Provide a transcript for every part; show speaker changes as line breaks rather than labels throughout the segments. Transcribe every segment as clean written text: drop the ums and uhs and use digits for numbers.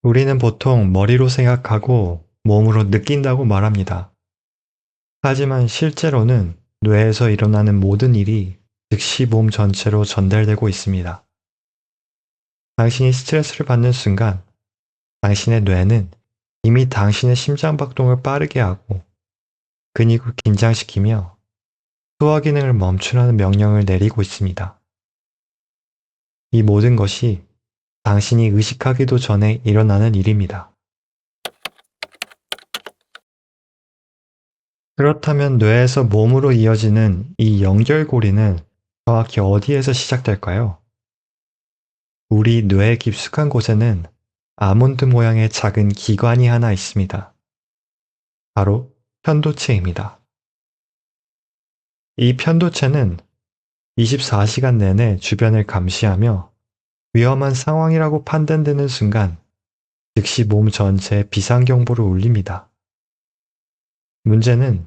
우리는 보통 머리로 생각하고 몸으로 느낀다고 말합니다. 하지만 실제로는 뇌에서 일어나는 모든 일이 즉시 몸 전체로 전달되고 있습니다. 당신이 스트레스를 받는 순간 당신의 뇌는 이미 당신의 심장 박동을 빠르게 하고 근육을 긴장시키며 소화 기능을 멈추라는 명령을 내리고 있습니다. 이 모든 것이 당신이 의식하기도 전에 일어나는 일입니다. 그렇다면 뇌에서 몸으로 이어지는 이 연결고리는 정확히 어디에서 시작될까요? 우리 뇌의 깊숙한 곳에는 아몬드 모양의 작은 기관이 하나 있습니다. 바로 편도체입니다. 이 편도체는 24시간 내내 주변을 감시하며 위험한 상황이라고 판단되는 순간 즉시 몸 전체에 비상경보를 울립니다. 문제는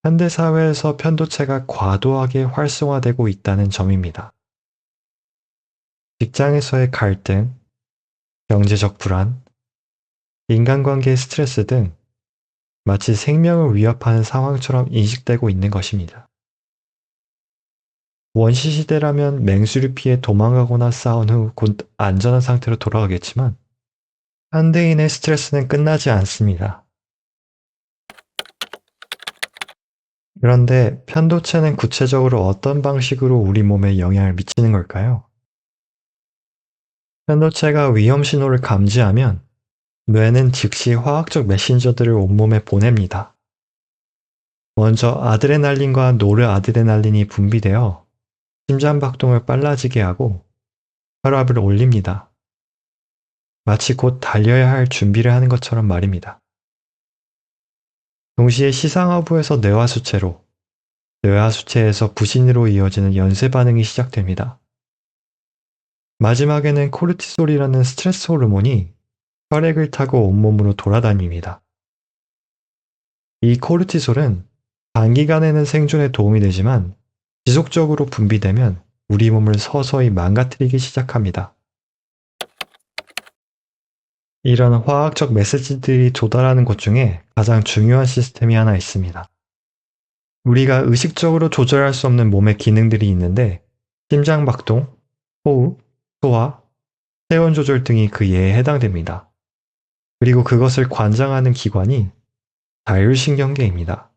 현대사회에서 편도체가 과도하게 활성화되고 있다는 점입니다. 직장에서의 갈등, 경제적 불안, 인간관계의 스트레스 등 마치 생명을 위협하는 상황처럼 인식되고 있는 것입니다. 원시시대라면 맹수를 피해 도망가거나 싸운 후 곧 안전한 상태로 돌아가겠지만 현대인의 스트레스는 끝나지 않습니다. 그런데 편도체는 구체적으로 어떤 방식으로 우리 몸에 영향을 미치는 걸까요? 편도체가 위험 신호를 감지하면 뇌는 즉시 화학적 메신저들을 온몸에 보냅니다. 먼저 아드레날린과 노르아드레날린이 분비되어 심장 박동을 빨라지게 하고 혈압을 올립니다. 마치 곧 달려야 할 준비를 하는 것처럼 말입니다. 동시에 시상하부에서 뇌하수체로, 뇌하수체에서 부신으로 이어지는 연쇄 반응이 시작됩니다. 마지막에는 코르티솔이라는 스트레스 호르몬이 혈액을 타고 온몸으로 돌아다닙니다. 이 코르티솔은 단기간에는 생존에 도움이 되지만 지속적으로 분비되면 우리 몸을 서서히 망가뜨리기 시작합니다. 이런 화학적 메시지들이 도달하는 곳 중에 가장 중요한 시스템이 하나 있습니다. 우리가 의식적으로 조절할 수 없는 몸의 기능들이 있는데 심장 박동, 호흡, 소화, 체온 조절 등이 그 예에 해당됩니다. 그리고 그것을 관장하는 기관이 자율신경계입니다.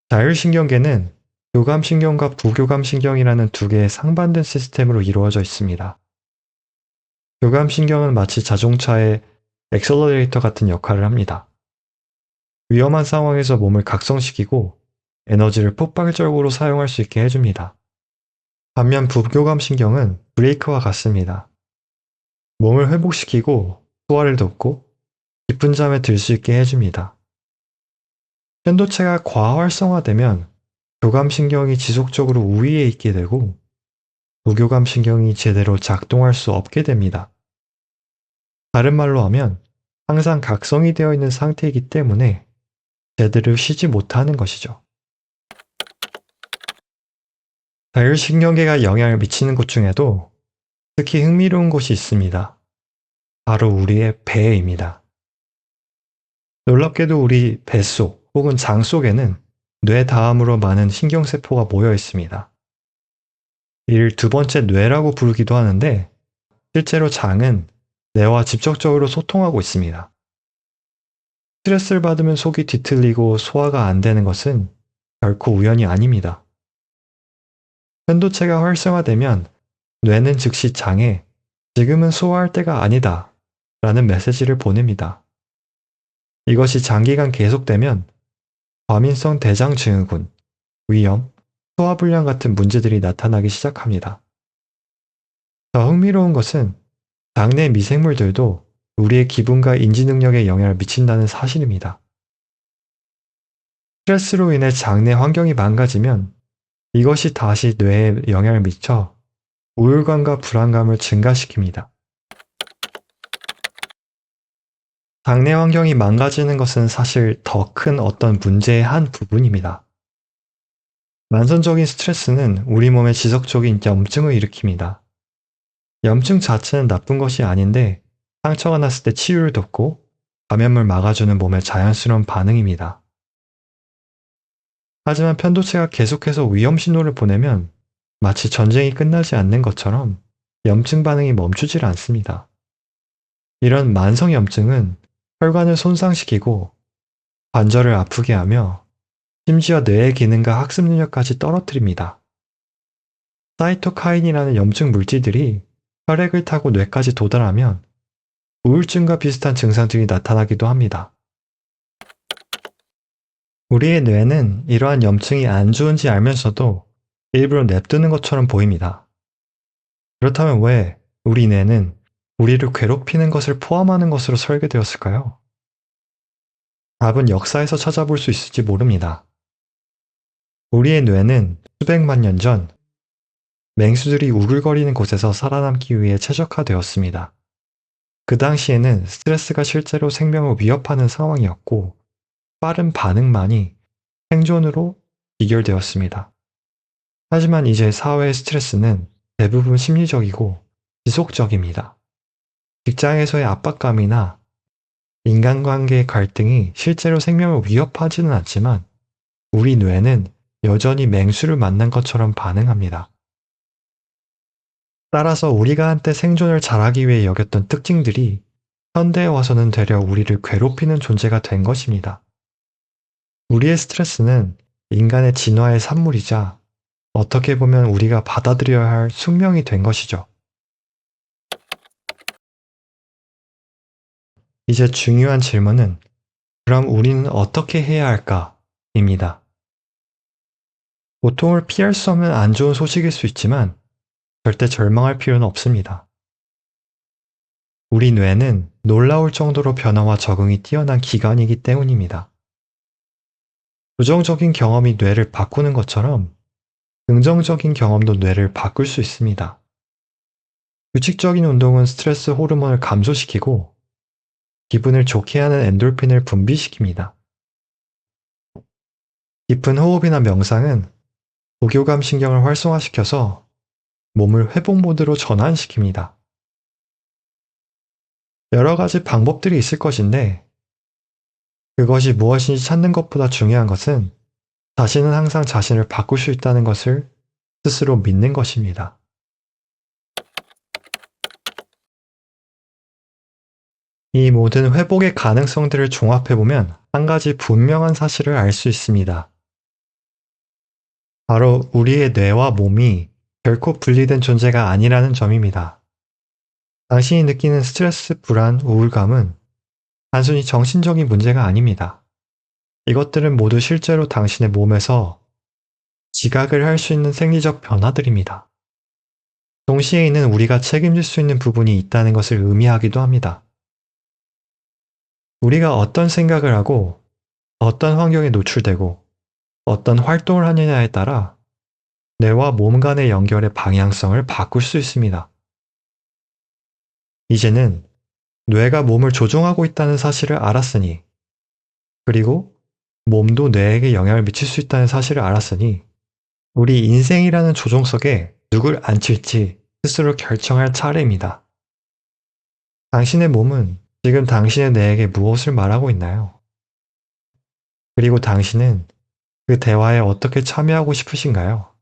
자율신경계는 교감신경과 부교감신경이라는 두 개의 상반된 시스템으로 이루어져 있습니다. 교감신경은 마치 자동차의 엑셀러레이터 같은 역할을 합니다. 위험한 상황에서 몸을 각성시키고 에너지를 폭발적으로 사용할 수 있게 해줍니다. 반면 부교감신경은 브레이크와 같습니다. 몸을 회복시키고 소화를 돕고 깊은 잠에 들 수 있게 해줍니다. 편도체가 과활성화되면 교감신경이 지속적으로 우위에 있게 되고 부교감신경이 제대로 작동할 수 없게 됩니다. 다른 말로 하면 항상 각성이 되어 있는 상태이기 때문에 제대로 쉬지 못하는 것이죠. 자율신경계가 영향을 미치는 곳 중에도 특히 흥미로운 곳이 있습니다. 바로 우리의 배입니다. 놀랍게도 우리 뱃속 혹은 장 속에는 뇌 다음으로 많은 신경세포가 모여 있습니다. 이를 두 번째 뇌라고 부르기도 하는데 실제로 장은 뇌와 직접적으로 소통하고 있습니다. 스트레스를 받으면 속이 뒤틀리고 소화가 안 되는 것은 결코 우연이 아닙니다. 편도체가 활성화되면 뇌는 즉시 장에 지금은 소화할 때가 아니다 라는 메시지를 보냅니다. 이것이 장기간 계속되면 과민성 대장증후군, 위염, 소화불량 같은 문제들이 나타나기 시작합니다. 더 흥미로운 것은 장내 미생물들도 우리의 기분과 인지 능력에 영향을 미친다는 사실입니다. 스트레스로 인해 장내 환경이 망가지면 이것이 다시 뇌에 영향을 미쳐 우울감과 불안감을 증가시킵니다. 장내 환경이 망가지는 것은 사실 더 큰 어떤 문제의 한 부분입니다. 만성적인 스트레스는 우리 몸에 지속적인 염증을 일으킵니다. 염증 자체는 나쁜 것이 아닌데 상처가 났을 때 치유를 돕고 감염을 막아주는 몸의 자연스러운 반응입니다. 하지만 편도체가 계속해서 위험 신호를 보내면 마치 전쟁이 끝나지 않는 것처럼 염증 반응이 멈추질 않습니다. 이런 만성 염증은 혈관을 손상시키고 관절을 아프게 하며 심지어 뇌의 기능과 학습 능력까지 떨어뜨립니다. 사이토카인이라는 염증 물질들이 혈액을 타고 뇌까지 도달하면 우울증과 비슷한 증상들이 나타나기도 합니다. 우리의 뇌는 이러한 염증이 안 좋은지 알면서도 일부러 냅두는 것처럼 보입니다. 그렇다면 왜 우리 뇌는 우리를 괴롭히는 것을 포함하는 것으로 설계되었을까요? 답은 역사에서 찾아볼 수 있을지 모릅니다. 우리의 뇌는 수백만 년 전 맹수들이 우글거리는 곳에서 살아남기 위해 최적화되었습니다. 그 당시에는 스트레스가 실제로 생명을 위협하는 상황이었고 빠른 반응만이 생존으로 비결되었습니다. 하지만 이제 사회의 스트레스는 대부분 심리적이고 지속적입니다. 직장에서의 압박감이나 인간관계의 갈등이 실제로 생명을 위협하지는 않지만 우리 뇌는 여전히 맹수를 만난 것처럼 반응합니다. 따라서 우리가 한때 생존을 잘하기 위해 여겼던 특징들이 현대에 와서는 되려 우리를 괴롭히는 존재가 된 것입니다. 우리의 스트레스는 인간의 진화의 산물이자 어떻게 보면 우리가 받아들여야 할 숙명이 된 것이죠. 이제 중요한 질문은 그럼 우리는 어떻게 해야 할까?입니다. 고통을 피할 수 없는 안 좋은 소식일 수 있지만 절대 절망할 필요는 없습니다. 우리 뇌는 놀라울 정도로 변화와 적응이 뛰어난 기관이기 때문입니다. 부정적인 경험이 뇌를 바꾸는 것처럼 긍정적인 경험도 뇌를 바꿀 수 있습니다. 규칙적인 운동은 스트레스 호르몬을 감소시키고 기분을 좋게 하는 엔돌핀을 분비시킵니다. 깊은 호흡이나 명상은 부교감 신경을 활성화시켜서 몸을 회복 모드로 전환시킵니다. 여러 가지 방법들이 있을 것인데 그것이 무엇인지 찾는 것보다 중요한 것은 자신은 항상 자신을 바꿀 수 있다는 것을 스스로 믿는 것입니다. 이 모든 회복의 가능성들을 종합해보면 한 가지 분명한 사실을 알 수 있습니다. 바로 우리의 뇌와 몸이 결코 분리된 존재가 아니라는 점입니다. 당신이 느끼는 스트레스, 불안, 우울감은 단순히 정신적인 문제가 아닙니다. 이것들은 모두 실제로 당신의 몸에서 지각을 할 수 있는 생리적 변화들입니다. 동시에 이는 우리가 책임질 수 있는 부분이 있다는 것을 의미하기도 합니다. 우리가 어떤 생각을 하고 어떤 환경에 노출되고 어떤 활동을 하느냐에 따라 뇌와 몸 간의 연결의 방향성을 바꿀 수 있습니다. 이제는 뇌가 몸을 조종하고 있다는 사실을 알았으니, 그리고 몸도 뇌에게 영향을 미칠 수 있다는 사실을 알았으니, 우리 인생이라는 조종석에 누굴 앉힐지 스스로 결정할 차례입니다. 당신의 몸은 지금 당신의 뇌에게 무엇을 말하고 있나요? 그리고 당신은 그 대화에 어떻게 참여하고 싶으신가요?